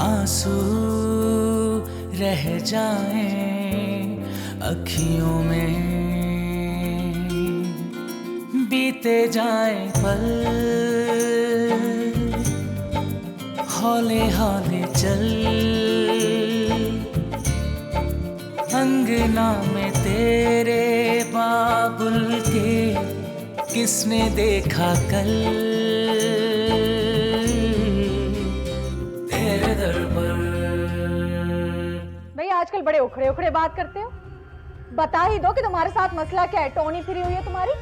आंसू रह जाएं अखियों में, बीते जाएं पल, हौले हौले चल, अंगना में तेरे बाबुल के किसने देखा कल, तेरे दर पर। भाई आजकल बड़े उखड़े उखड़े बात करते हो, बता ही दो कि तुम्हारे साथ मसला क्या है। टोनी फ्री हुई है तुम्हारी?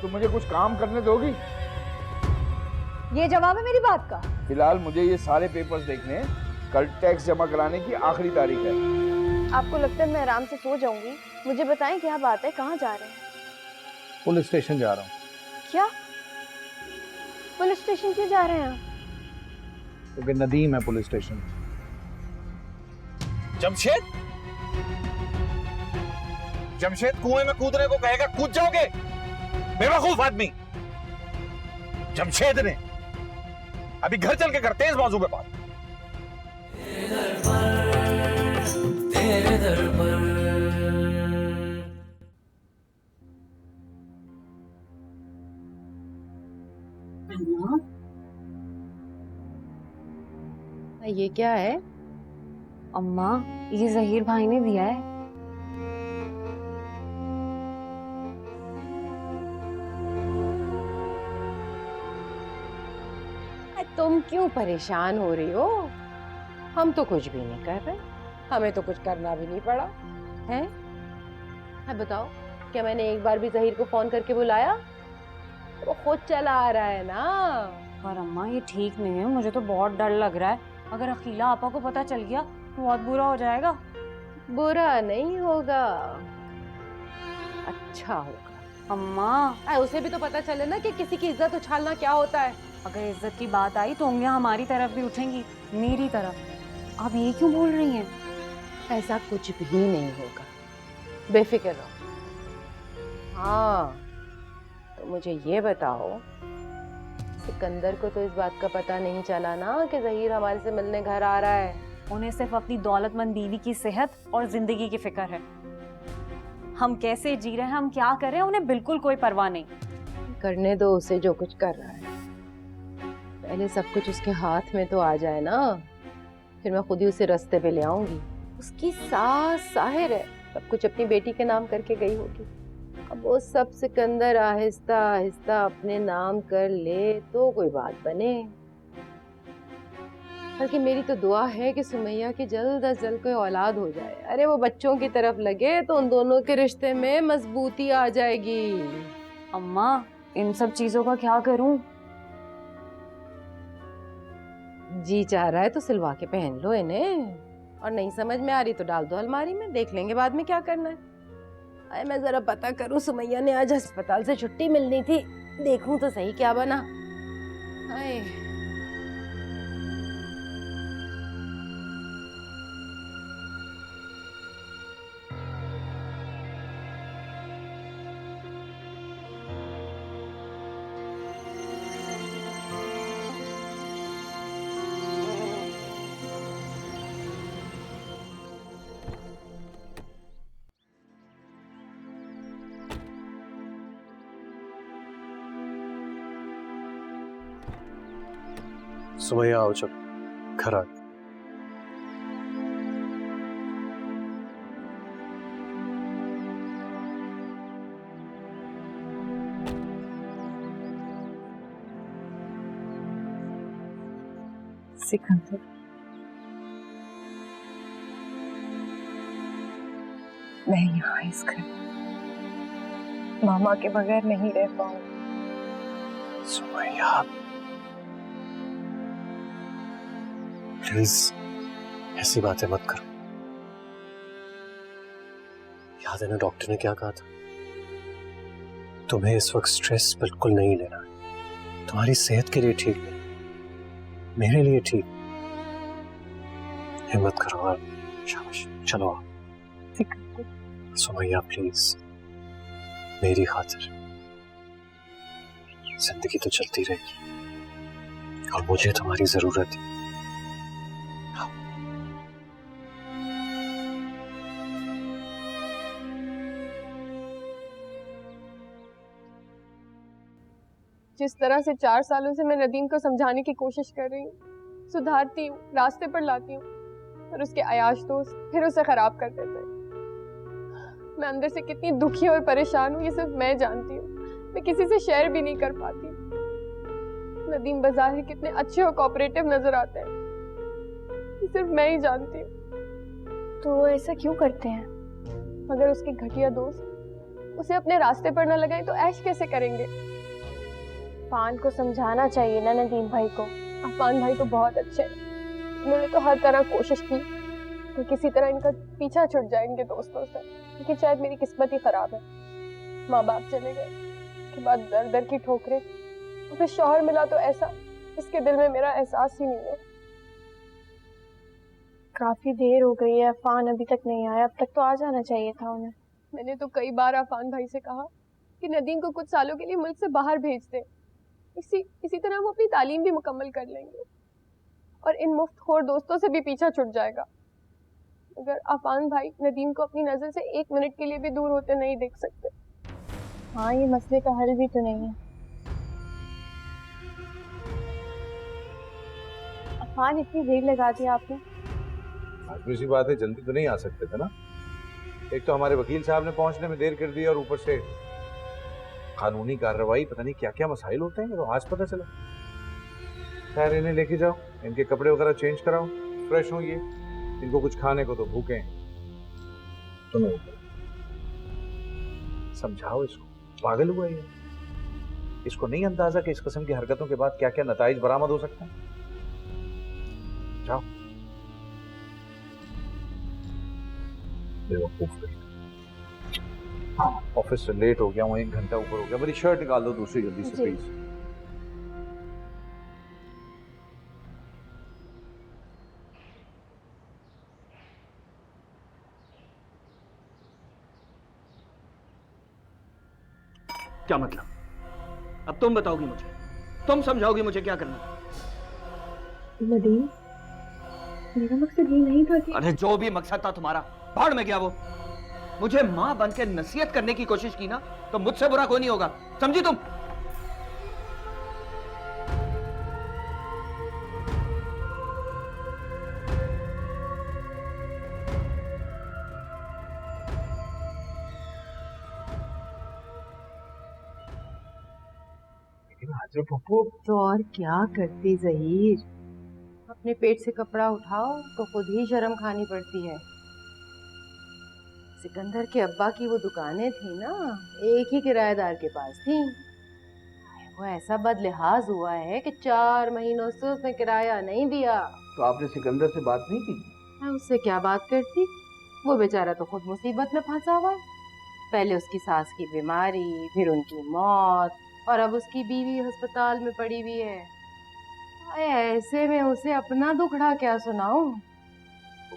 तो मुझे कुछ काम करने दोगी? ये जवाब है मेरी बात का? फिलहाल मुझे ये सारे पेपर्स देखने हैं। कल टैक्स जमा कराने की आखिरी तारीख है। आपको लगता है मैं आराम से सो जाऊंगी? मुझे बताएं क्या बात है, कहाँ जा रहे हैं? पुलिस स्टेशन जा रहा हूँ। क्या? पुलिस स्टेशन क्यों जा रहे हैं आप? क्योंकि नदीम है पुलिस स्टेशन। जमशेद, जमशेद कुएं में कूदने को कहेगा कूद जाओगे? बेवकूफ आदमी। जमशेद ने अभी घर चल के करते हैं इस मौजू पे बात। तेरे दर पर। ये क्या है? अम्मा, ये जहीर भाई ने दिया है। तुम क्यों परेशान हो रही हो? हम तो कुछ भी नहीं कर रहे, हमें तो कुछ करना भी नहीं पड़ा है। हाँ बताओ, क्या मैंने एक बार भी जहीर को फोन करके बुलाया? वो खुद चला आ रहा है ना। पर अम्मा ये ठीक नहीं है, मुझे तो बहुत डर लग रहा है। अगर अखीला आपा को पता चल गया तो बहुत बुरा हो जाएगा। बुरा नहीं होगा, अच्छा होगा। अम्मा, उसे भी तो पता चले ना कि किसी की इज्जत उछालना क्या होता है। अगर इज्जत की बात आई तो उंगलियां हमारी तरफ भी उठेंगी, मेरी तरफ। आप ये क्यों बोल रही हैं? ऐसा कुछ भी नहीं होगा, बेफिक्र रहो। हाँ तो मुझे ये बताओ, सिकंदर को तो इस बात का पता नहीं चला ना कि जहीर हमारे से मिलने घर आ रहा है? उन्हें सिर्फ अपनी दौलतमंद बीवी की सेहत और जिंदगी की फिक्र है। हम कैसे जी रहे हैं, हम क्या कर रहे हैं, उन्हें बिल्कुल कोई परवाह नहीं। करने दो उसे जो कुछ कर रहा है, पहले सब कुछ उसके हाथ में तो आ जाए ना, फिर मैं खुद ही उसे रास्ते पे ले आऊंगी। उसकी सास साहिर है, सब कुछ अपनी बेटी के नाम करके गई होगी। अब वो सब सिकंदर आहिस्ता आहिस्ता अपने नाम कर ले तो कोई बात बने। बल्कि मेरी तो दुआ है कि सुमैया की जल्द अज जल्द कोई औलाद हो जाए। अरे वो बच्चों की तरफ लगे तो उन दोनों के रिश्ते में मजबूती आ जाएगी। अम्मा, इन सब चीजों का क्या करूं? जी चाह रहा है तो सिलवा के पहन लो इन्हें, और नहीं समझ में आ रही तो डाल दो अलमारी में, देख लेंगे बाद में क्या करना है। अरे मैं जरा पता करूं, सुमैया ने आज अस्पताल से छुट्टी मिलनी थी, देखूं तो सही क्या बना। हाय सुमैया आओ, चल घर आ। सिकंदर, मैं यहाँ इस घर मामा के बगैर नहीं रह पाऊंगी। सुमैया प्लीज ऐसी बातें मत करो। याद है ना डॉक्टर ने क्या कहा था? तुम्हें इस वक्त स्ट्रेस बिल्कुल नहीं लेना है। तुम्हारी सेहत के लिए ठीक नहीं, मेरे लिए ठीक। हिम्मत करो और शाबाश, चलो आओ। सुमैया प्लीज, मेरी खातिर। जिंदगी तो चलती रहेगी और मुझे तुम्हारी जरूरत है। जिस तरह से 4 सालों से मैं नदीम को समझाने की कोशिश कर रही हूँ, सुधारती हूँ, रास्ते पर लाती हूँ, और उसके अयाश दोस्त फिर उसे खराब कर देते हैं। मैं अंदर से कितनी दुखी और परेशान हूँ ये सिर्फ मैं जानती हूँ। मैं किसी से शेयर भी नहीं कर पाती। नदीम बाजार कितने अच्छे और कोऑपरेटिव नजर आते हैं, ये सिर्फ मैं ही जानती हूँ। तो वो ऐसा क्यों करते हैं? अगर उसके घटिया दोस्त उसे अपने रास्ते पर न लगाए तो ऐश कैसे करेंगे? अफान को समझाना चाहिए ना नदीम भाई को। अफान भाई तो बहुत अच्छे हैं, उन्होंने तो हर तरह कोशिश की कि किसी तरह इनका पीछा छुट जाए इनके दोस्तों से, लेकिन शायद मेरी किस्मत ही खराब है। माँ बाप चले गए, उसके बाद दर दर की ठोकरें, और फिर शौहर मिला तो ऐसा जिसके दिल में मेरा एहसास ही नहीं है। काफी देर हो गई है, अफान अभी तक नहीं आया। अब तक तो आ जाना चाहिए था उन्हें। मैंने तो कई बार अफान भाई से कहा कि नदीम को कुछ सालों के लिए मुल्क से बाहर भेज दे, इसी तरह वो अपनी तालीम भी मुकम्मल कर लेंगे और इन मुफ्तखोर दोस्तों से भी पीछा छुट जाएगा। अगर अफान भाई नदीम को अपनी नजर से 1 मिनट के लिए भी दूर होते नहीं देख सकते। हाँ, ये मसले का हल भी तो नहीं है। अफान, इतनी देर लगा दी आपने। आखिरी सी बात है, जल्दी तो नहीं आ सकते थे ना। एक तो हमारे वकील साहब ने पहुंचने में देर कर दी और ऊपर से कानूनी कार्रवाई, पता नहीं क्या क्या मसाइल होते हैं, तो आज पता चला। खैर, इन्हें लेके जाओ, इनके कपड़े वगैरह चेंज कराओ, फ्रेश हो ये। इनको कुछ खाने को तो भूखे हैं। तुम्हें समझाओ इसको, पागल हुआ ये। इसको नहीं अंदाजा कि इस किस्म की हरकतों के बाद क्या क्या नताइज बरामद हो सकते हैं। जाओ। ऑफिस से लेट हो गया हूँ, 1 घंटा ऊपर हो गया। मेरी शर्ट निकाल दो दूसरी जल्दी से प्लीज। क्या मतलब? अब तुम बताओगी मुझे, तुम समझाओगी मुझे क्या करना? नदीम, मेरा मकसद ये नहीं था कि... अरे जो भी मकसद था तुम्हारा, भाड़ में गया वो। मुझे माँ बन के नसीहत करने की कोशिश की ना, तो मुझसे बुरा कोई नहीं होगा, समझी तुम? पप्पू तो और क्या करती जहीर, अपने पेट से कपड़ा उठाओ तो खुद ही शर्म खानी पड़ती है। सिकंदर के अब्बा की वो दुकानें थी ना, एक ही किराएदार के पास थी। वो ऐसा बदलिहाज हुआ है कि 4 महीनों से उसने किराया नहीं दिया। तो आपने सिकंदर से बात नहीं की? मैं उससे क्या बात करती, वो बेचारा तो खुद मुसीबत में फंसा हुआ है। पहले उसकी सास की बीमारी, फिर उनकी मौत, और अब उसकी बीवी अस्पताल में पड़ी हुई है। ऐसे में उसे अपना दुखड़ा क्या सुनाऊं?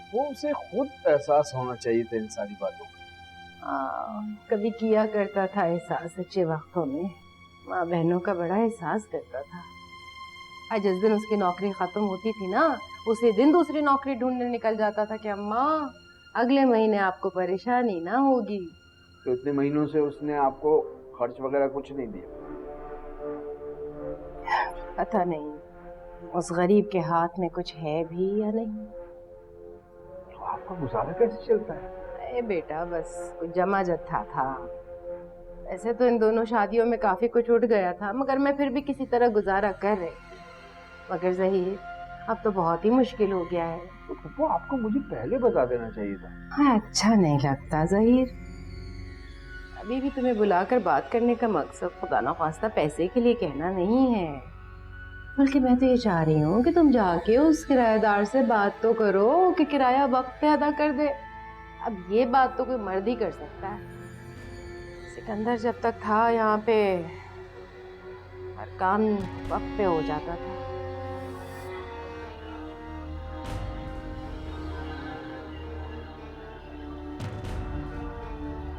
वो उसे खुद एहसास होना चाहिए था इन सारी बातों का। कभी किया करता था एहसास अच्छे वक्तों में, माँ बहनों का बड़ा एहसास करता था। आज जिस दिन उसकी नौकरी खत्म होती थी ना, उसी दिन दूसरी नौकरी ढूंढने निकल जाता था कि अम्मा अगले महीने आपको परेशानी ना होगी। तो इतने महीनों से उसने आपको खर्च वगैरह कुछ नहीं दिया? पता नहीं उस गरीब के हाथ में कुछ है भी या नहीं। तो आपका गुजारा कैसे चलता है? अरे बेटा, बस कुछ जमा जत्था था। ऐसे तो इन दोनों शादियों में काफी कुछ उठ गया था, मगर मैं फिर भी किसी तरह गुजारा कर रही। मगर ज़हीर, अब तो बहुत ही मुश्किल हो गया है। तो वो आपको मुझे पहले बता देना चाहिए था। हाँ, अच्छा नहीं लगता ज़हीर। अभी भी तुम्हें बुलाकर बात करने का मकसद खुदा ना ख्वास्ता पैसे के लिए कहना नहीं है, बल्कि मैं तो ये चाह रही हूँ कि तुम जाके उस किराएदार से बात तो करो कि किराया वक्त पे अदा कर दे। अब ये बात तो कोई मर्द ही कर सकता है। सिकंदर जब तक था यहाँ पे, हर काम वक्त पे हो जाता था।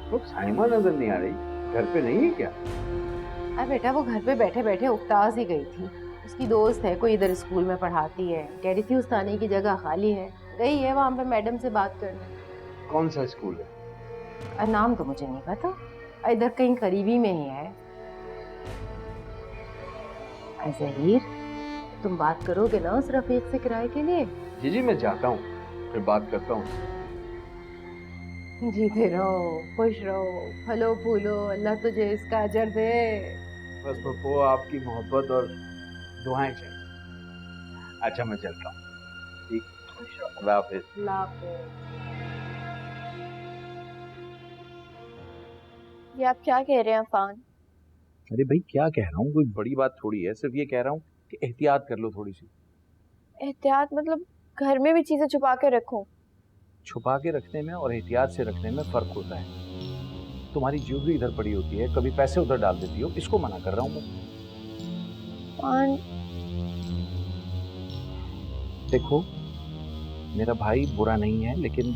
तो साइमा नजर नहीं आ रही, घर पे नहीं है क्या? अरे बेटा, वो घर पे बैठे बैठे उकताज ही गई थी। उसकी दोस्त है, कोई इधर स्कूल में पढ़ाती है, कह रही थी उस थाने की जगह खाली है, गई है वहाँ पे मैडम से बात करने। कौन सा स्कूल है? नाम तो मुझे नहीं पता, इधर कहीं करीबी में ही है। जहीर, तुम बात करोगे ना उस रफीक से किराए के लिए? जी जी, मैं जाता हूँ, फिर बात करता हूँ। जीते रहो, खुश रहो, फलो फूलो, अल्लाह तुझे इसका अजर दे। बस पप्पू आपकी मोहब्बत और दुआएं चाहिए। अच्छा मैं चलता हूँ। ठीक, अल्लाह हाफिज। ये आप क्या कह रहे हैं अफान? अरे भाई क्या कह रहा हूँ, कोई बड़ी बात थोड़ी है, सिर्फ ये कह रहा हूँ कि एहतियात कर लो थोड़ी सी। एहतियात मतलब घर में भी चीजें छुपा के रखूं? छुपा के रखने में और एहतियात से रखने में फर्क होता है। तुम्हारी ज्वेलरी इधर पड़ी होती है, कभी पैसे उधर डाल देती हो, इसको मना कर रहा हूँ मैं। अफान, देखो मेरा भाई बुरा नहीं है, लेकिन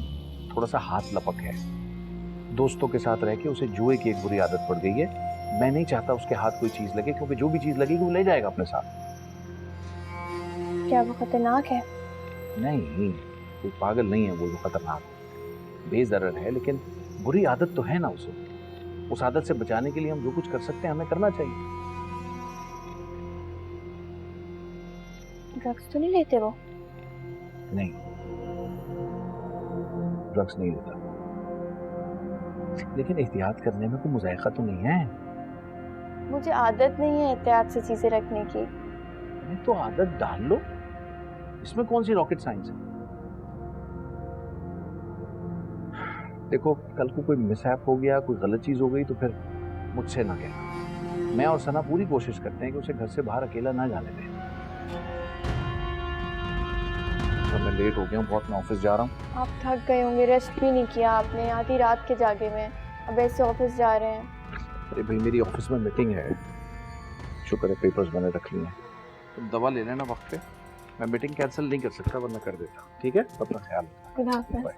थोड़ा सा हाथ लपक है। दोस्तों के साथ रह के उसे जुए की एक बुरी आदत पड़ गई है। मैं नहीं चाहता उसके हाथ कोई चीज लगे, क्योंकि जो भी चीज लगेगी वो ले जाएगा अपने साथ। क्या वो खतरनाक है? नहीं, कोई पागल नहीं है वो जो खतरनाक है, बेज़रर है, लेकिन बुरी आदत तो है ना उसे। उस आदत से बचाने के लिए हम जो कुछ कर सकते हैं हमें करना चाहिए। ड्रग्स तो नहीं लेते वो? नहीं, ड्रग्स नहीं लेता, लेकिन एहतियात करने में कोई मुज़ायका तो नहीं है। मुझे आदत नहीं है एहतियात से चीजें रखने की। तो आदत डाल लो, इसमें कौन सी रॉकेट साइंस है। देखो कल को कोई मिसहैप हो गया, कोई गलत चीज हो गई तो फिर मुझसे ना कहना। मैं और सना पूरी कोशिश करते हैं कि उसे घर से बाहर अकेला ना जाने दें। मैं लेट हो गया हूँ बहुत, मैं ऑफिस जा रहा हूँ। आप थक गए होंगे, रेस्ट भी नहीं किया आपने, आधी रात के जागे में अब ऐसे ऑफिस जा रहे हैं। अरे भाई मेरी ऑफिस में मीटिंग है, शुक्र है पेपर्स मैंने रख लिए हैं। तुम दवा ले लेना वक्त पे, मैं मीटिंग कैंसिल नहीं कर सकता वरना कर देता। ठीक है, अपना ख्याल रखना। बाय।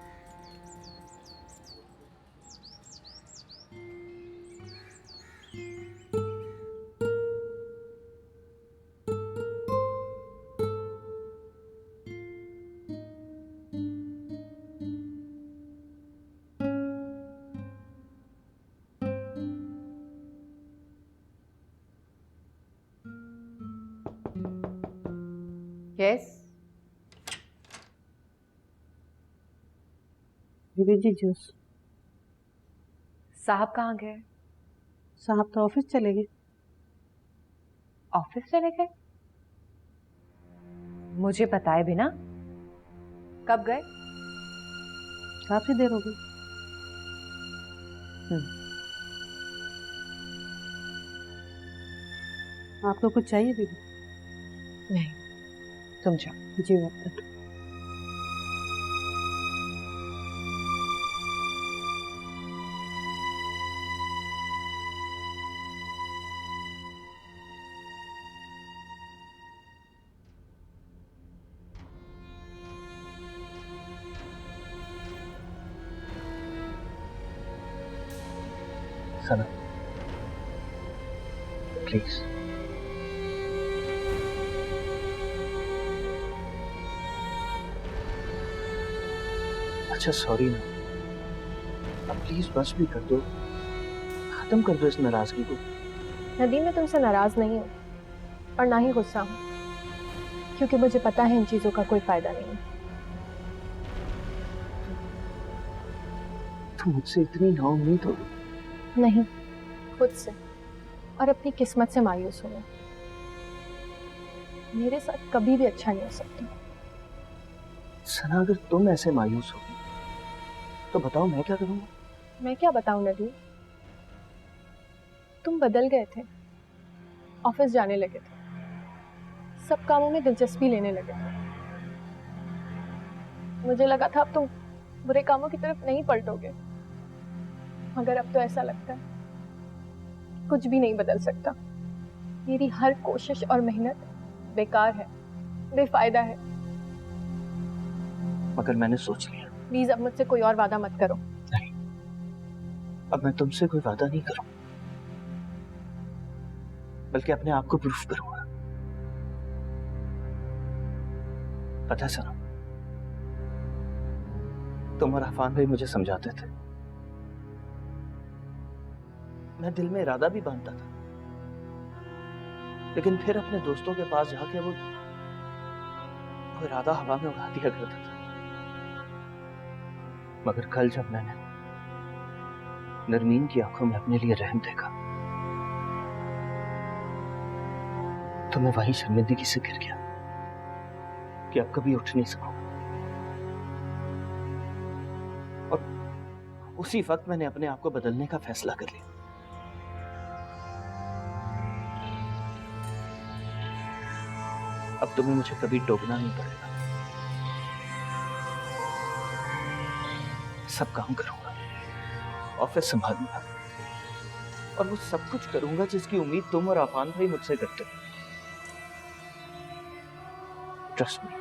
यस दीदी जी, जूस। साहब कहाँ गए? साहब तो ऑफिस चले गए। ऑफिस चले गए? मुझे बताए बिना? कब गए? काफी देर हो गई। आपको कुछ चाहिए दीदी? नहीं, तुम जाओ। जी डॉक्टर। Sana please. अच्छा सॉरी ना, अब प्लीज बस भी कर दो, खत्म कर दो इस नाराजगी को। नदीम, मैं तुमसे नाराज नहीं हूँ और ना ही गुस्सा हूँ, क्योंकि मुझे पता है इन चीजों का कोई फायदा नहीं है। तुम मुझसे इतनी नाउम्मीद हो? नहीं, खुद से और अपनी किस्मत से मायूस हूँ। मेरे साथ कभी भी अच्छा नहीं हो सकता। सना अगर तुम ऐसे मायूस होगी तो बताओ मैं क्या करूँगा? मैं क्या बताऊं नदीम, तुम बदल गए थे, ऑफिस जाने लगे थे, सब कामों में दिलचस्पी लेने लगे थे। मुझे लगा था अब तुम बुरे कामों की तरफ नहीं पलटोगे, मगर अब तो ऐसा लगता है कुछ भी नहीं बदल सकता। मेरी हर कोशिश और मेहनत बेकार है, बेफायदा है। मगर मैंने सोच लिया। प्लीज अब मुझसे कोई और वादा मत करो। नहीं, अब मैं तुमसे कोई वादा नहीं करूं, बल्कि अपने आप को प्रूफ करूंगा। पता है सना, तुम और अफान भाई मुझे समझाते थे, मैं दिल में इरादा भी बांधता था, लेकिन फिर अपने दोस्तों के पास जाके वो इरादा हवा में उड़ा दिया करता था। मगर कल जब मैंने नरमीन की आंखों में अपने लिए रहम देखा तो मैं वहीं शर्मिंदगी से गिर गया कि अब कभी उठ नहीं सकूंगा। और उसी वक्त मैंने अपने आप को बदलने का फैसला कर लिया। अब तुम्हें मुझे कभी टोकना नहीं पड़ेगा। सब काम करूंगा, ऑफिस संभालूंगा और वो सब कुछ करूंगा जिसकी उम्मीद तुम और आफान भाई मुझसे करते हो। Trust me,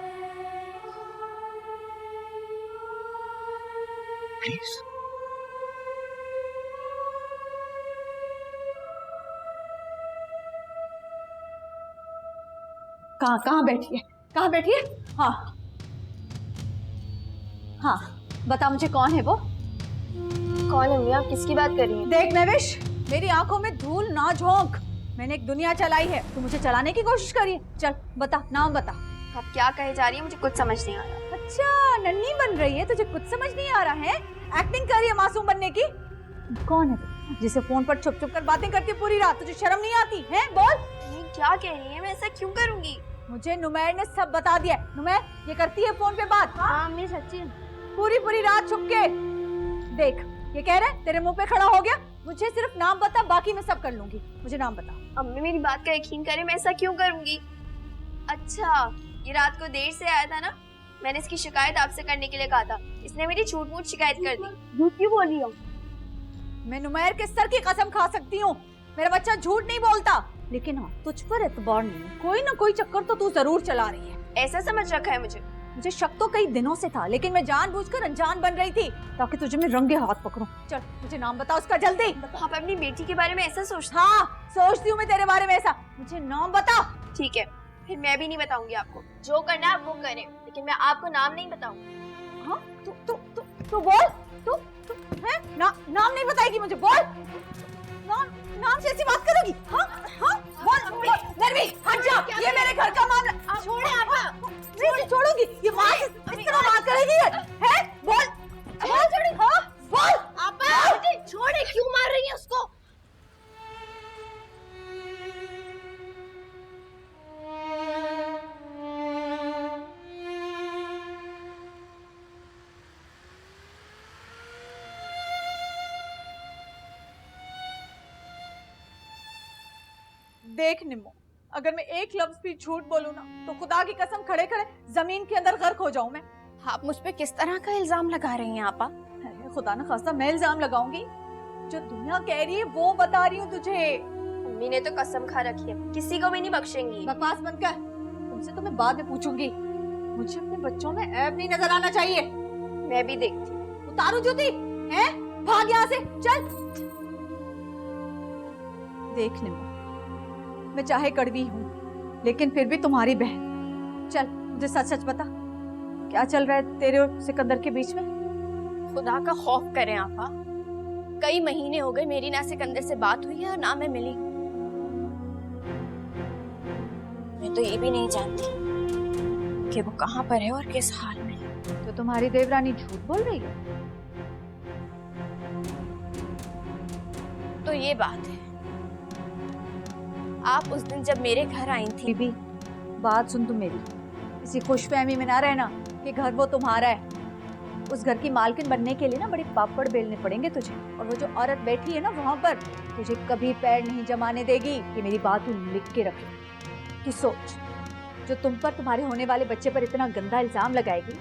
please. कहाँ बैठी है? कहाँ बैठी है? हाँ हाँ, बता मुझे कौन है वो? कौन है मियाँ? किसकी बात कर रही हैं? देख महविश, मेरी आंखों में धूल ना झोंक। मैंने एक दुनिया चलाई है, तू मुझे चलाने की कोशिश करी है। चल बता, नाम बता। आप क्या कहे जा रही है? मुझे कुछ समझ नहीं आ रहा। अच्छा, नन्ही बन रही है, तुझे कुछ समझ नहीं आ रहा है? एक्टिंग कर रही है मासूम बनने की। कौन है वो जिसे फोन पर छुप छुप कर बातें करती पूरी रात? तुझे शर्म नहीं आती है? बोल। क्या कह रही है? मैं ऐसा क्यों करूंगी? मुझे नुमैर ने सब बता दिया। नुमैर, ये करती है फोन पे बात? हाँ अम्मी, सच्ची। पूरी रात छुप के। देख, ये कह रहा है तेरे मुंह पे खड़ा हो गया। मुझे सिर्फ नाम बता, बाकी मैं सब कर लूंगी। मुझे नाम बता। अम्मी मेरी बात का यकीन करें, मैं ऐसा क्यों करूंगी? अच्छा, ये रात को देर से आया था ना, मैंने इसकी शिकायत आपसे करने के लिए कहा था। इसने मेरी झूठ मूठ शिकायत कर दी। झूठ क्यों बोली हो? मैं नुमैर के सर की कसम खा सकती हूँ, मेरा बच्चा झूठ नहीं बोलता। लेकिन हाँ, तुझ पर एतबार नहीं है। कोई ना कोई चक्कर तो तू जरूर चला रही है। ऐसा समझ रखा है मुझे शक तो कई दिनों से था, लेकिन मैं जानबूझकर अनजान बन रही थी ताकि तुझे मैं रंगे हाथ पकड़ूं। चल मुझे नाम बता उसका, जल्दी। आप अपनी बेटी के बारे में ऐसा सोचती? हाँ, सोचती हूँ मैं तेरे बारे में ऐसा। मुझे नाम बता। ठीक है, फिर मैं भी नहीं बताऊंगी आपको। जो करना है आप वो करें, लेकिन मैं आपको नाम नहीं बताऊंगी। हाँ, तू बोल। तू है नाम नहीं बताएगी मुझे? बोल। नाम से ऐसी बात करोगी? हाँ हाँ, बोल। नरमी, हट जा, ये मेरे घर का मामला। छोड़े आप। नहीं छोड़ूंगी। ये माँ से इस तरह बात करेगी है? बोल। हाँ बोल। आप छोड़े, क्यों मार रही है उसको? देख निम्मो, अगर मैं एक लफ्ज भी झूठ बोलूं ना तो खुदा की कसम खड़े खड़े जमीन के अंदर गर्क हो जाऊं मैं। आप मुझ पे किस तरह का इल्जाम लगा रही हैं आपा? खुदा ना खास्ता मैं इल्जाम लगाऊंगी? जो दुनिया कह रही है वो बता रही हूँ तुझे। मम्मी ने तो कसम खा रखी है, किसी को भी नहीं बख्शेंगी। बकवास बंद कर, तुमसे तो मैं बाद में पूछूंगी। मुझे अपने बच्चों में ऐब नहीं नजर आना चाहिए। मैं भी देखती हूँ। उतारू जूती है, भाग यहाँ से, चल। देख निम्मो, मैं चाहे कड़वी हूँ लेकिन फिर भी तुम्हारी बहन। चल मुझे सच सच बता, क्या चल रहा है तेरे और सिकंदर के बीच में? खुदा का खौफ करें आपा, कई महीने हो गए मेरी ना सिकंदर से बात हुई है और ना मैं मिली। मैं तो ये भी नहीं जानती कि वो कहाँ पर है और किस हाल में। तो तुम्हारी देवरानी झूठ बोल रही है? तो ये बात है, आप उस दिन जब मेरे घर आई थी। बीबी, बात सुन तू मेरी। इसी खुशफहमी में ना रहना कि घर वो तुम्हारा है। उस घर की मालकिन बनने के लिए ना बड़े पापड़ बेलने पड़ेंगे तुझे, और वो जो औरत बैठी है ना वहां पर, तुझे कभी पैर नहीं जमाने देगी। ये मेरी बात तू लिख के रखे। तू सोच, जो तुम पर तुम्हारे होने वाले बच्चे पर इतना गंदा इल्जाम लगाएगी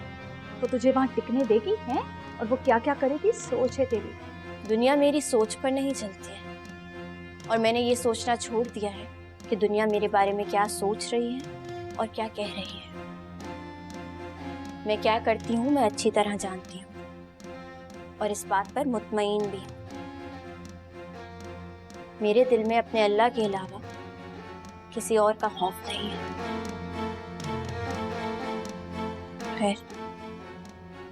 तो तुझे वहां टिकने देगी है? और वो क्या क्या करेगी, सोच है तेरी। दुनिया मेरी सोच पर नहीं चलती है, और मैंने ये सोचना छोड़ दिया है कि दुनिया मेरे बारे में क्या सोच रही है और क्या कह रही है। मैं क्या करती हूँ मैं अच्छी तरह जानती हूँ, और इस बात पर मुतमईन भी हूँ। मेरे दिल में अपने अल्लाह के अलावा किसी और का खौफ नहीं है। खैर,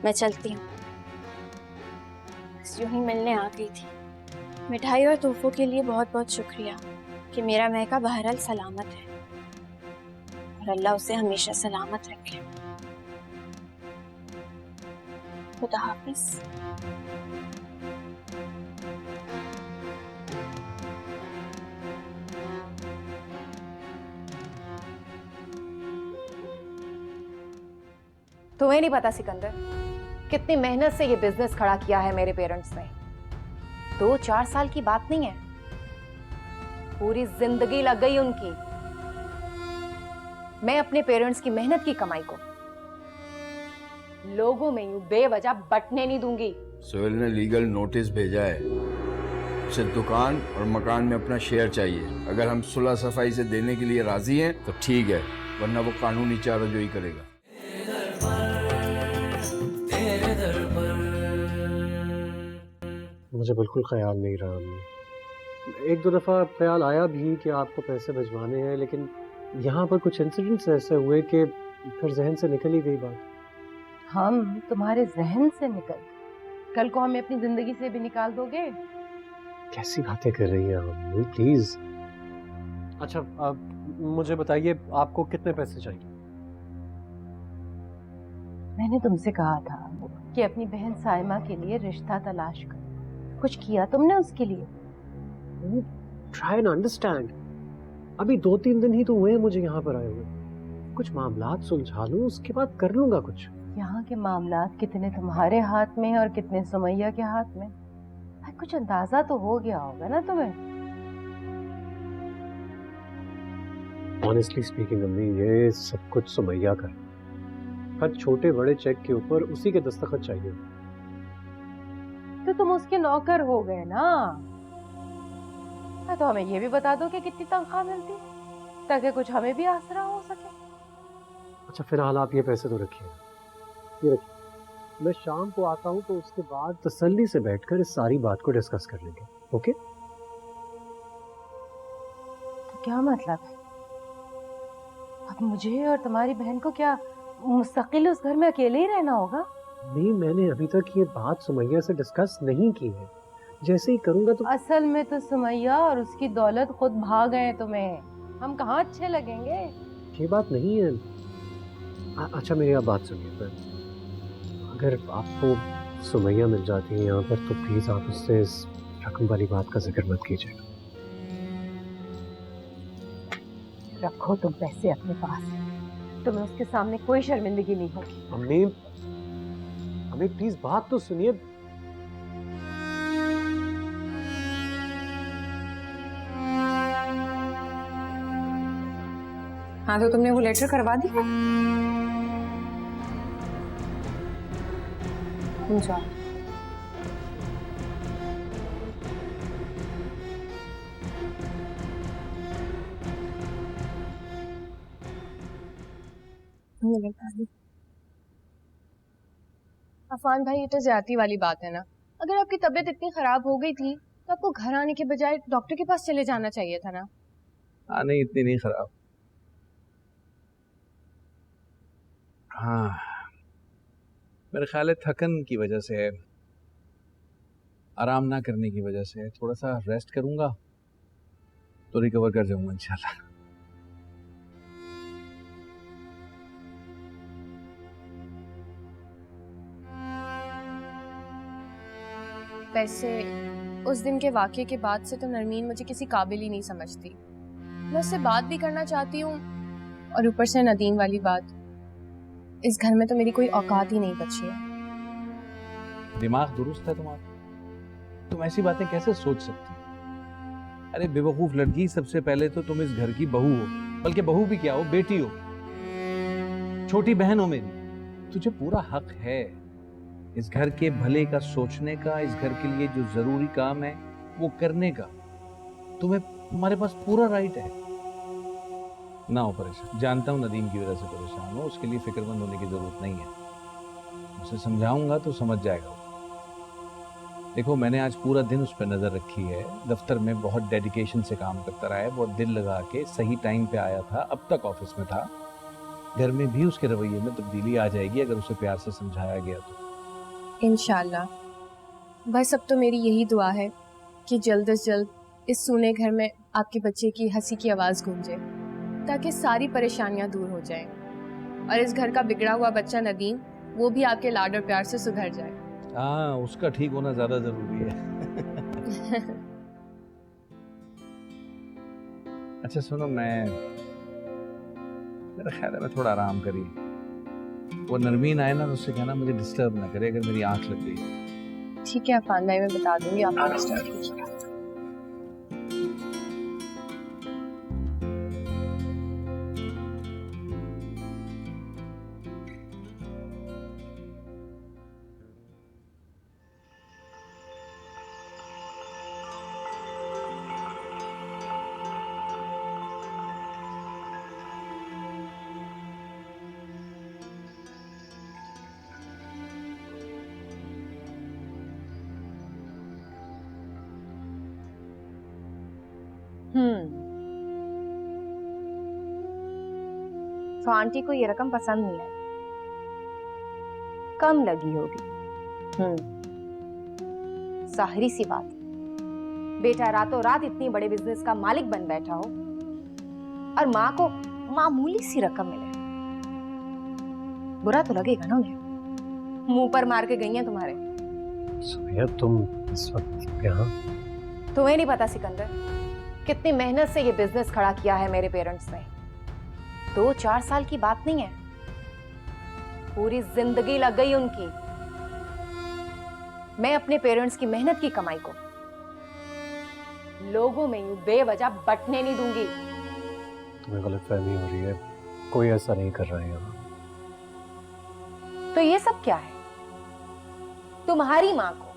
मैं चलती हूँ। यूं ही मिलने आ गई थी। मिठाई और तोहफों के लिए बहुत बहुत शुक्रिया कि मेरा महका बहरहाल सलामत है। और अल्लाह उसे हमेशा सलामत रखे। खुदा हाफिज। तुम्हें नहीं पता सिकंदर, कितनी मेहनत से ये बिजनेस खड़ा किया है मेरे पेरेंट्स ने। 2-4 साल की बात नहीं है, पूरी जिंदगी लग गई उनकी। मैं अपने पेरेंट्स की मेहनत की कमाई को लोगों में यूं बेवजह बंटने नहीं दूंगी। सोहेल ने लीगल नोटिस भेजा है, उसे दुकान और मकान में अपना शेयर चाहिए। अगर हम सुलह सफाई से देने के लिए राजी हैं तो ठीक है, वरना वो कानूनी चाराजोई करेगा। मुझे बिल्कुल ख्याल नहीं रहा अम्मी। एक दो दफ़ा ख्याल आया भी कि आपको पैसे भिजवाने हैं, लेकिन यहाँ पर कुछ इंसिडेंट्स ऐसे हुए कि फिर जहन से निकल ही गई बात। हम तुम्हारे जहन से निकल गए, कल को हमें अपनी जिंदगी से भी निकाल दोगे? कैसी बातें कर रही हैं अम्मी, प्लीज। अच्छा अब मुझे बताइए आपको कितने पैसे चाहिए? मैंने तुमसे कहा था कि अपनी बहन साइमा के लिए रिश्ता तलाश कर। कुछ किया तुमने उसके लिए? Try and understand. अभी 2-3 दिन ही तो हुए हैं मुझे यहाँ पर आए हुए। कुछ मामलात सुलझा लूं, उसके बाद कर लूंगा कुछ। यहाँ के मामलात कितने तुम्हारे हाथ में और कितने सुमैया के हाथ में? कुछ अंदाजा तो हो गया होगा ना तुम्हें? ऑनेस्टली स्पीकिंग अम्मी, ये सब कुछ सुमैया का है। हर छोटे बड़े चेक के ऊपर उसी के दस्तखत चाहिए। तो तुम उसके नौकर हो गए ना। तो हमें ये भी बता दो कि कितनी तनख्वाह मिलती है, ताकि कुछ हमें भी आसरा हो सके। अच्छा फिलहाल आप ये पैसे तो रखिए, ये रखिए। मैं शाम को आता हूँ तो उसके बाद तसल्ली से बैठकर इस सारी बात को डिस्कस कर लेंगे। ओके? तो क्या मतलब है? अब मुझे और तुम्हारी बहन को क्या मुस्तकिल उस घर में अकेले ही रहना होगा? नहीं, मैंने अभी तक ये बात सुमैया से डिस्कस नहीं की है। जैसे ही करूंगा तो असल में तो सुमैया और उसकी दौलत खुद भाग गए तुम्हें। हम कहाँ अच्छे लगेंगे? ये बात नहीं है। अच्छा मेरी आप बात सुनिए, अगर आपको सुमैया मिल जाती है यहाँ पर तो प्लीज आप उससे इस रकम वाली बात का जिक्र मत कीजिएगा। रखो तुम पैसे अपने पास, तुम्हें उसके सामने कोई शर्मिंदगी नहीं होगी। अम्मी, अम्मी प्लीज बात तो सुनिए। हाँ तो तुमने वो लेटर करवा दिया? जाओ। अफान भाई, ये तो ज्यादती वाली बात है ना। अगर आपकी तबीयत इतनी खराब हो गई थी तो आपको घर आने के बजाय डॉक्टर के पास चले जाना चाहिए था ना। हाँ नहीं, इतनी नहीं खराब। हाँ मेरे ख्याल है थकन की वजह से है, आराम ना करने की वजह से है। थोड़ा सा रेस्ट करूंगा तो रिकवर कर जाऊंगा इंशाल्लाह। वैसे उस दिन के वाक़ये के बाद से तो नरमीन मुझे किसी काबिल ही नहीं समझती। मैं उससे बात भी करना चाहती हूँ और ऊपर से नदीम वाली बात। इस घर में तो मेरी कोई औकात ही नहीं बची है। दिमाग दुरुस्त है तुम्हारा? तुम ऐसी बातें कैसे सोच सकती हो? अरे बेवकूफ लड़की, सबसे पहले तो तुम इस घर की बहू हो, बल्कि बहू भी क्या हो, बेटी हो, छोटी बहन हो मेरी। तुझे पूरा हक है इस घर के भले का सोचने का, इस घर के लिए जो जरूरी काम है वो करने का। तुम्हारे पास पूरा राइट है। ना हो परेशान, जानता हूँ नदीम की वजह से परेशान हो, उसके लिए फिक्रमंद होने की जरूरत नहीं है। उसे समझाऊंगा तो समझ जाएगा। देखो मैंने आज पूरा दिन उस पर नजर रखी है, दफ्तर में बहुत डेडिकेशन से काम करता रहा है, बहुत दिल लगा के सही टाइम पे आया था, अब तक ऑफिस में था। घर में भी उसके रवैये में तब्दीली आ जाएगी अगर उसे प्यार से समझाया गया तो। इंशाल्लाह। बस अब तो मेरी यही दुआ है कि जल्द से जल्द इस सूने घर में आपके बच्चे की हंसी की आवाज़ गूंजे। ताकि सारी परेशानियां दूर हो जाएं और इस घर का बिगड़ा हुआ बच्चा नदीम वो भी आपके लाड और प्यार से सुधर जाए। हाँ, उसका ठीक होना ज्यादा जरूरी है। अच्छा सुनो, मेरा ख्याल है मैं थोड़ा आराम करी। वो नरमीन आए ना तो उससे कहना मुझे डिस्टर्ब ना करे अगर मेरी आंख लग गई। ठीक है अफान भाई, मैं बता दूंगी आपको डिस्टर्ब कीजिएगा। तो आंटी को ये रकम पसंद नहीं आई, कम लगी होगी। जाहिरी सी बात है, बेटा रातों रात इतनी बड़े बिजनेस का मालिक बन बैठा हो और माँ को मामूली सी रकम मिले, बुरा तो लगेगा ना उन्हें। मुंह पर मार के गई हैं तुम्हारे। सुमैया, तुम इस वक्त यहाँ? तुम्हें नहीं पता सिकंदर, कितनी मेहनत से ये बिजनेस खड़ा किया है मेरे पेरेंट्स ने। 2-4 साल की बात नहीं है, पूरी जिंदगी लग गई उनकी। मैं अपने पेरेंट्स की मेहनत की कमाई को लोगों में यूं बेवजह बंटने नहीं दूंगी। तुम्हें गलतफहमी हो रही है, कोई ऐसा नहीं कर रहा है यहाँ। तो ये सब क्या है? तुम्हारी माँ को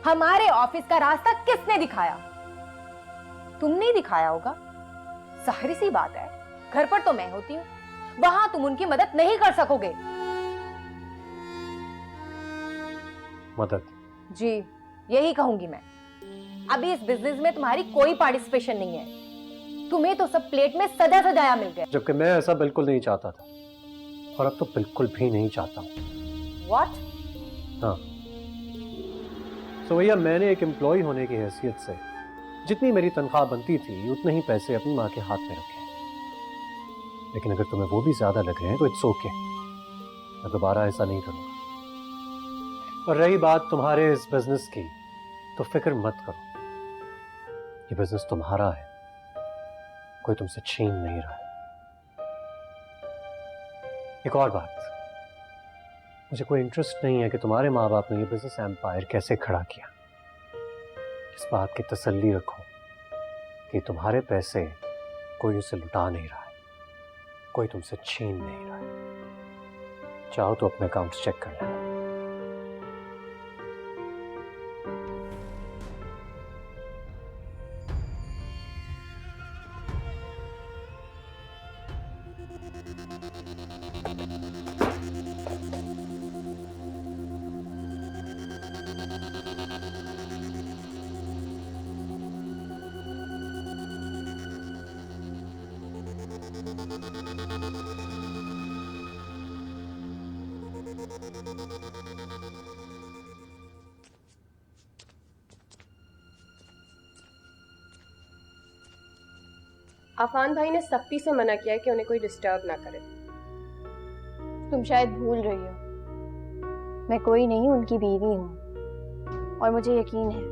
हमारे ऑफिस का रास्ता किसने दिखाया? तुमने दिखाया होगा। जाहिर सी बात है, घर पर तो मैं होती हूँ, वहां तुम उनकी मदद नहीं कर सकोगे। मदद? जी, यही कहूंगी मैं। अभी इस बिजनेस में तुम्हारी कोई पार्टिसिपेशन नहीं है। तुम्हें तो सब प्लेट में सजा सजाया मिल गया। जबकि मैं ऐसा बिल्कुल नहीं चाहता था, और अब तो बिल्कुल भी नहीं चाहता हूँ। What? हाँ, सुमैया, मैंने एक एम्प्लॉय होने की हैसियत से जितनी मेरी तनख्वाह बनती थी उतने ही पैसे अपनी माँ के हाथ में रखे। लेकिन अगर तुम्हें वो भी ज्यादा लग रहे हैं तो इट्स ओके, मैं दोबारा ऐसा नहीं करूंगा। और रही बात तुम्हारे इस बिजनेस की, तो फिक्र मत करो, ये बिजनेस तुम्हारा है, कोई तुमसे छीन नहीं रहा है। एक और बात, मुझे कोई इंटरेस्ट नहीं है कि तुम्हारे माँ बाप ने ये बिजनेस एम्पायर कैसे खड़ा किया। इस बात की तसल्ली रखो कि तुम्हारे पैसे कोई उसे लुटा नहीं रहा है, कोई तुमसे छीन नहीं रहा है। चाहो तो अपने अकाउंट्स चेक कर लेना। अफान भाई ने सख्ती से मना किया है कि उन्हें कोई डिस्टर्ब ना करे। तुम शायद भूल रही हो, मैं कोई नहीं उनकी बीवी हूँ, और मुझे यकीन है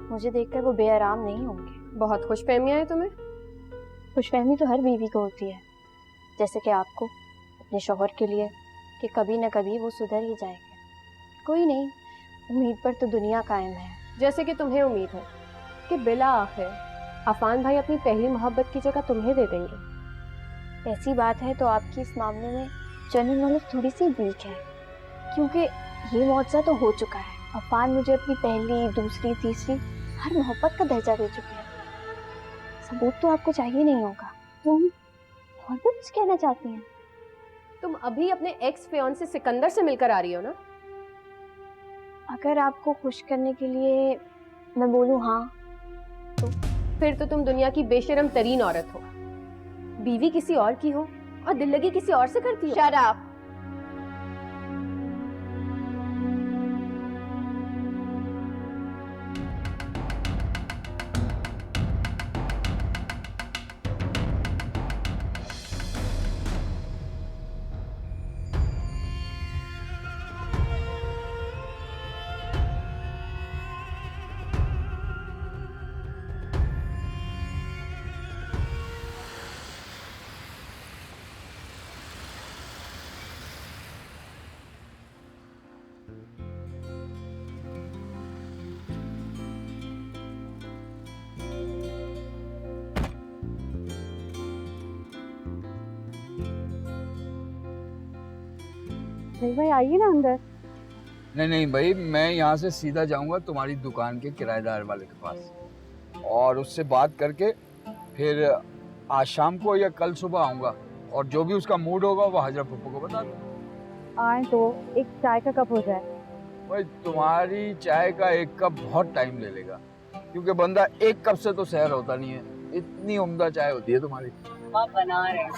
मुझे देखकर वो बेआराम नहीं होंगे। बहुत खुशफहमियाँ है तुम्हें। खुशफहमी तो हर बीवी को होती है, जैसे कि आपको अपने शौहर के लिए, कि कभी न कभी वो सुधर ही जाएगा। कोई नहीं, उम्मीद पर तो दुनिया कायम है। जैसे कि तुम्हें उम्मीद है कि बिला आखिर अफान भाई अपनी पहली मोहब्बत की जगह तुम्हें दे देंगे। ऐसी बात है तो आपकी इस मामले में जनरल नॉलेज थोड़ी सी वीक है, क्योंकि ये मुआवजा तो हो चुका है। अफान मुझे अपनी पहली, दूसरी, तीसरी हर मोहब्बत का दर्जा दे चुके हैं। सबूत तो आपको चाहिए नहीं होगा। तुम और भी कुछ कहना चाहती हैं? तुम अभी अपने एक्स फियांसे सिकंदर से मिलकर आ रही हो ना? अगर आपको खुश करने के लिए मैं बोलूँ हाँ, तो फिर तो तुम दुनिया की बेशरम तरीन औरत हो। बीवी किसी और की हो और दिल लगी किसी और से करती हो। Shut up. भाई आइए ना अंदर। नहीं नहीं भाई, मैं यहाँ से सीधा जाऊंगा तुम्हारी दुकान के किराएदार वाले के पास और उससे बात करके फिर आज शाम को या कल सुबह आऊंगा और जो भी उसका मूड होगा वो हाजरा पप्पू को बता दो। आए तो एक चाय का कप हो जाए। भाई तुम्हारी चाय का एक कप बहुत टाइम ले लेगा क्योंकि बंदा एक कप से तो सहर होता नहीं है, इतनी उम्दा चाय होती है तुम्हारी। आप बना रहे हैं।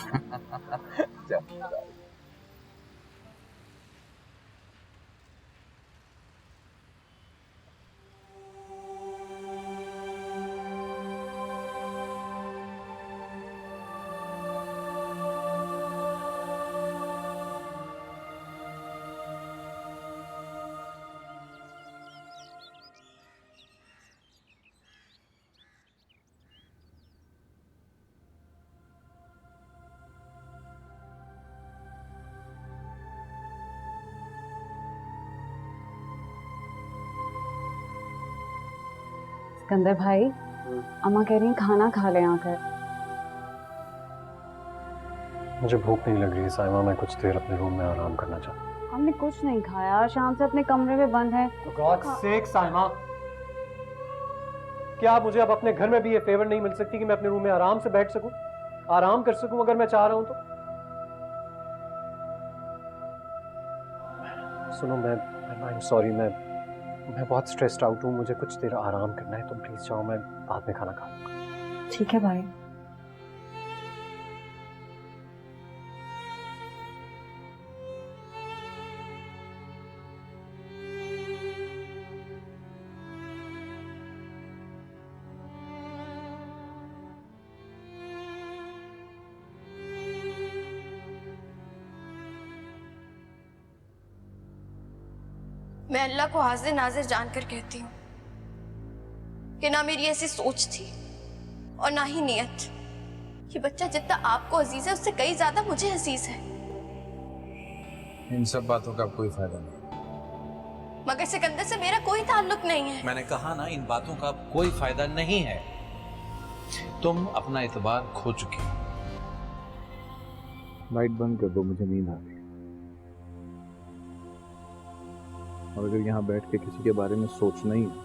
सिकंदर भाई, अम्मा कह रही हैं खाना खा ले आकर। मुझे भूख नहीं लग रही है साइमा, मैं कुछ देर अपने रूम में आराम करना चाहता हूँ। हमने कुछ नहीं खाया, शाम से अपने कमरे में बंद है। गॉड सेक साइमा, क्या आप मुझे अब अपने घर में भी ये फेवर नहीं मिल सकती कि मैं अपने रूम में आराम से बैठ सकूं, आराम कर सकूं अगर मैं चाह रहा हूं तो? सुनो, मैं सॉरी, मैं बहुत स्ट्रेस्ड आउट हूँ, मुझे कुछ देर आराम करना है, तुम प्लीज जाओ, मैं बाद में खाना खा लूंगा। ठीक है भाई। मैं अल्लाह को हाजिर नाजिर जानकर कहती हूँ कि ना मेरी ऐसी सोच थी और ना ही नियत। ये बच्चा जितना आपको अजीज है उससे कई ज्यादा मुझे अजीज है। इन सब बातों का कोई फायदा नहीं। मगर सिकंदर से मेरा कोई ताल्लुक नहीं है। मैंने कहा ना, इन बातों का कोई फायदा नहीं है। तुम अपना एतबार खो चुकी हो। लाइट बंद कर दो, मुझे नींद आ रही है। और अगर यहाँ बैठ के किसी के बारे में सोचना ही है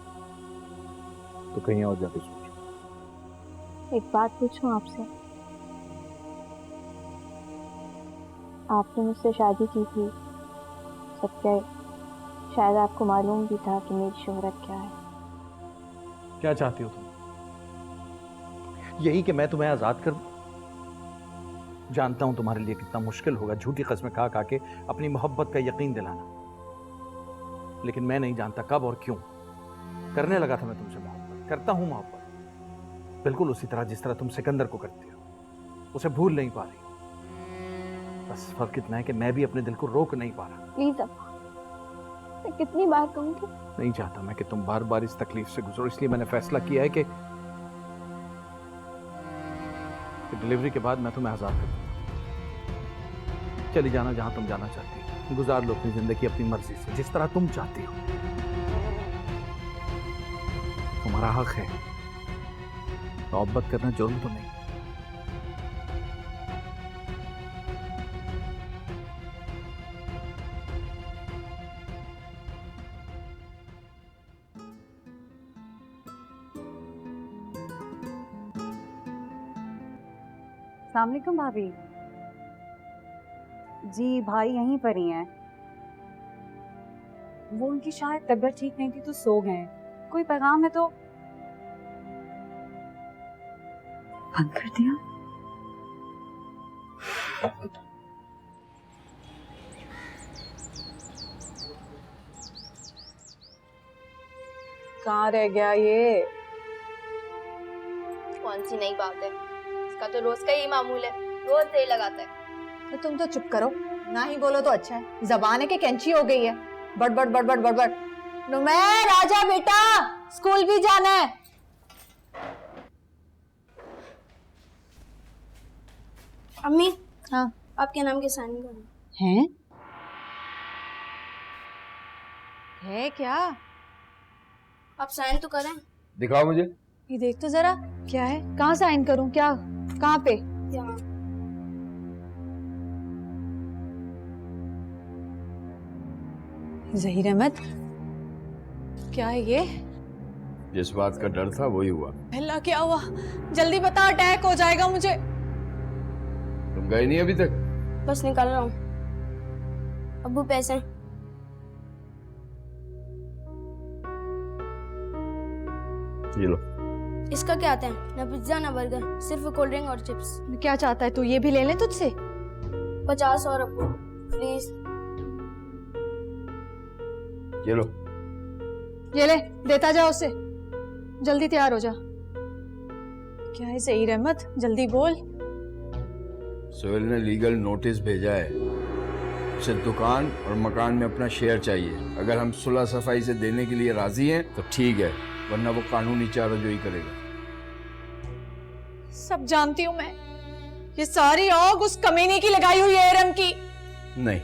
तो कहीं और जाके सोचो। एक बात पूछूं आपसे, आपने मुझसे शादी की थी, सत्य शायद आपको मालूम भी था कि मेरी शोहरत क्या है। क्या चाहती हो तुम? यही कि मैं तुम्हें आजाद कर दूं? जानता हूं तुम्हारे लिए कितना मुश्किल होगा झूठी कस्में खा खा के अपनी मोहब्बत का यकीन दिलाना, लेकिन मैं नहीं जानता कब और क्यों करने लगा था मैं तुमसे मोहब्बत। करता हूं मोहब्बत बिल्कुल उसी तरह जिस तरह तुम सिकंदर को करती हो। उसे भूल नहीं पा रही। बस फर्क इतना है कि मैं भी अपने दिल को रोक नहीं पा रहा। प्लीज अब मैं कितनी बार कहूंगी? नहीं चाहता मैं कि तुम बार बार इस तकलीफ से गुजरो, इसलिए मैंने फैसला किया है कि डिलीवरी के बाद मैं तुम्हें आजाद कर दूंगा। चली जाना जहां तुम जाना चाहती हो, गुजार लो अपनी जिंदगी अपनी मर्जी से, जिस तरह तुम चाहती हो। तुम्हारा हक है, मोहब्बत करना जुर्म तो नहीं। अस्सलाम वालेकुम भाभी जी। भाई यहीं पर ही हैं। वो उनकी शायद तबीयत ठीक नहीं थी तो सो गए। कोई पैगाम है तो? बंद कर दिया। कहाँ रह गया ये? कौन सी नई बात है, इसका तो रोज का ही मामूल है, रोज सही लगाता है। तो तुम तो चुप करो, ना ही बोलो तो अच्छा है। जबान है कि कैंची हो गई है, बड़बड़ बड़बड़ बड़बड़। नुमैर आजा बेटा, स्कूल भी जाना है। अम्मी, हाँ आपके नाम के साइन करो। हैं? है क्या? आप साइन तो करें। दिखाओ मुझे। ये देख तो जरा, क्या है? कहाँ साइन करूं? क्या? कहाँ पे? यहाँ। जहीर अहमद, क्या है ये? जिस बात का डर था वही हुआ। अल्लाह, क्या हुआ? जल्दी बता, अटैक हो जाएगा मुझे। तुम गए नहीं अभी तक? बस निकल रहा हूँ। अब्बू पैसे? ये लो। इसका क्या आता है? ना पिज्जा ना बर्गर, सिर्फ कोल्ड ड्रिंक और चिप्स। क्या चाहता है तू? ये भी ले लें तुझसे? 50 और अब्बू प्लीज। ये लो। ये ले, देता जा उसे। जल्दी तैयार हो जा। क्या है ज़हीर अहमद, जल्दी बोल। सोहेल ने लीगल नोटिस भेजा है, उसे दुकान और मकान में अपना शेयर चाहिए। अगर हम सुलह सफाई से देने के लिए राजी हैं तो ठीक है, वरना वो कानूनी चाराजोई करेगा। सब जानती हूँ मैं, ये सारी आग उस कमीने की लगाई हुई है, एरम की। नहीं,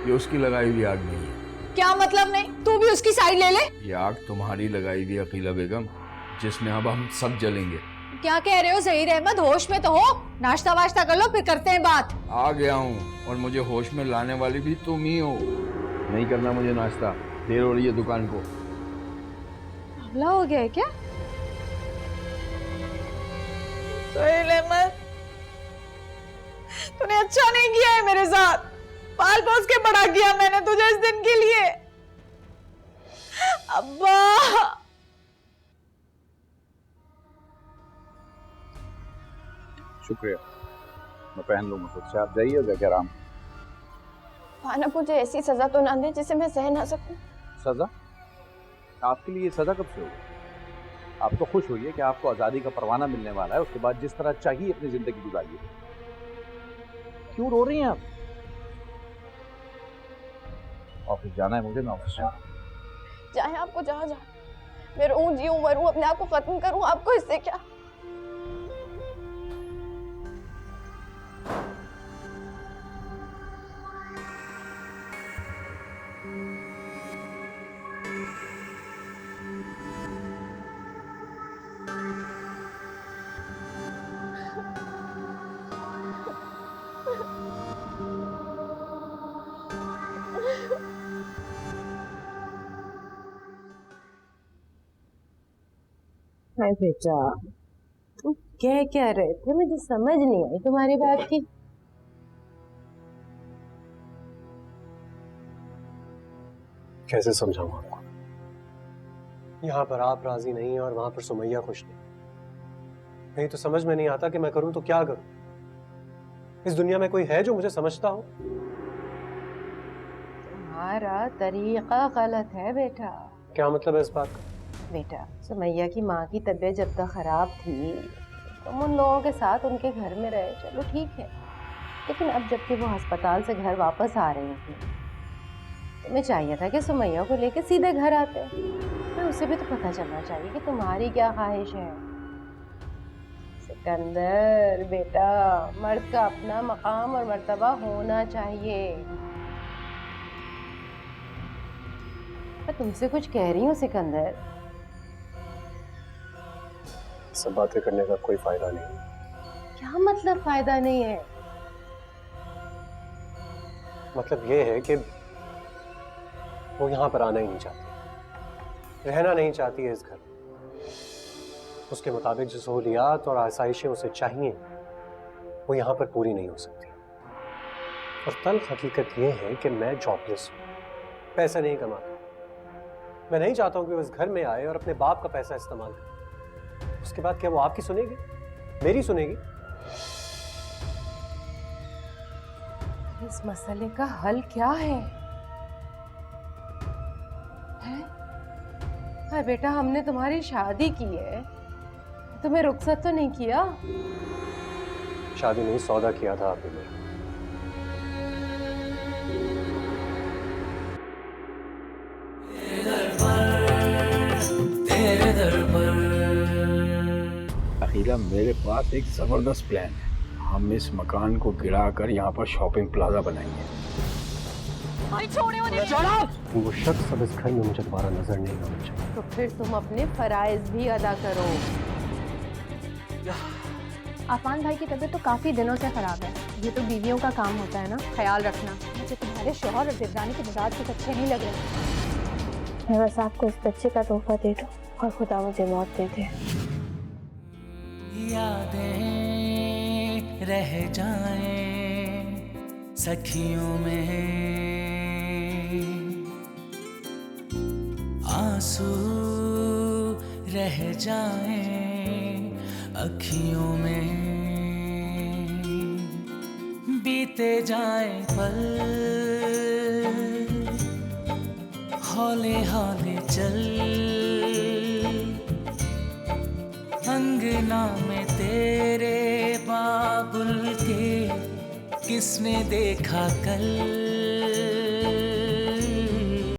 ये उसकी लगाई हुई आग नहीं है। क्या मतलब नहीं? तू भी उसकी साइड ले ले। ये आग तुम्हारी लगाई हुई अकीला बेगम, जिसमें अब हम सब जलेंगे। क्या कह रहे हो ज़हीर अहमद? होश में तो हो। नाश्ता वाश्ता कर लो, फिर करते हैं बात। आ गया हूँ, और मुझे होश में लाने वाली भी तुम ही हो। नहीं करना मुझे नाश्ता, देर हो रही है दुकान को। हमला हो गया है क्या? ज़हीर अहमद, तूने अच्छा नहीं किया है मेरे साथ। पाल पोस के बड़ा किया मैंने तुझे इस दिन के लिए। अब्बा, शुक्रिया, मैं पहन लूंगा खुद से। आप जाइए, जाके आराम। भानप मुझे ऐसी सजा तो ना दे जिसे मैं सह ना सकूं। सजा? आपके लिए सजा कब से होगी? आप तो खुश होइए कि आपको आज़ादी का परवाना मिलने वाला है। उसके बाद जिस तरह चाहिए अपनी जिंदगी गुजारिए। क्यों रो रही हैं आप? ऑफिस जाना है मुझे, मैं ऑफिस जाऊँ। चाहे आपको जहाँ जाना, मैं रहूं, जीऊं, मरूं, अपने आप को खत्म करूं, आपको इससे क्या? हाय बेटा, तुम कह क्या रहे थे? मुझे समझ नहीं आई तुम्हारी बात की। कैसे समझाऊं आपको? यहाँ पर आप राजी नहीं हैं और वहां पर सुमैया खुश नहीं। नहीं तो समझ में नहीं आता कि मैं करूं तो क्या करूं। इस दुनिया में कोई है जो मुझे समझता हो? तुम्हारा तरीका गलत है बेटा। क्या मतलब है इस बात का? बेटा, सुमैया की माँ की तबीयत जब तक खराब थी तुम उन लोगों के साथ उनके घर में रहे, चलो ठीक है। लेकिन अब जबकि वो अस्पताल से घर वापस आ रही थी, तुम्हें चाहिए था कि सुमैया को लेके सीधे घर आते। तो उसे भी तो पता चलना चाहिए कि तुम्हारी क्या ख्वाहिश है। सिकंदर बेटा, मर्द का अपना मकाम और मर्तबा होना चाहिए। मैं तुमसे कुछ कह रही हूँ सिकंदर। सब बातें करने का कोई फायदा नहीं। क्या मतलब फायदा नहीं है? मतलब ये है कि वो यहाँ पर आना ही नहीं चाहती, रहना नहीं चाहती है इस घर। उसके मुताबिक जो सहूलियात और आसाइशें उसे चाहिए वो यहाँ पर पूरी नहीं हो सकती। और तल्ख हकीकत ये है कि मैं जॉबलेस हूँ, पैसा नहीं कमाता। मैं नहीं चाहता हूँ कि वो इस घर में आए और अपने बाप का पैसा इस्तेमाल करे। उसके बाद क्या वो आपकी सुनेगी? मेरी सुनेगी? इस मसले का हल क्या है? अरे बेटा, हमने तुम्हारी शादी की है, तुम्हें रुखसत तो नहीं किया? शादी नहीं, सौदा किया था आपने मेरा। तेरे दर पर अखीला, मेरे पास एक जबरदस्त प्लान है। हम इस मकान को गिरा कर यहाँ पर शॉपिंग प्लाजा बनाएंगे। भाई छोड़े उन्हें। वो शख्स अब इस घर में मुझे दोबारा नजर नहीं आना चाहिए। तो फिर तुम अपने फराइज भी अदा करो। अफान भाई की तबीयत तो काफी दिनों से खराब है। ये तो बीवियों का काम होता है ना, ख्याल रखना। मुझे तुम्हारे शौहर और देवरानी के मिजाज कुछ अच्छे नहीं लग रहे। मैं बस आपको इस बच्चे का तोहफा दे दूं और खुदा मुझे मौत दे दे। यादें रह जाएं सखियों में, आंसू रह जाएं अखियों में, बीते जाएं पल हौले हौले चल, अंगना में तेरे बाबुल के किसने देखा कल।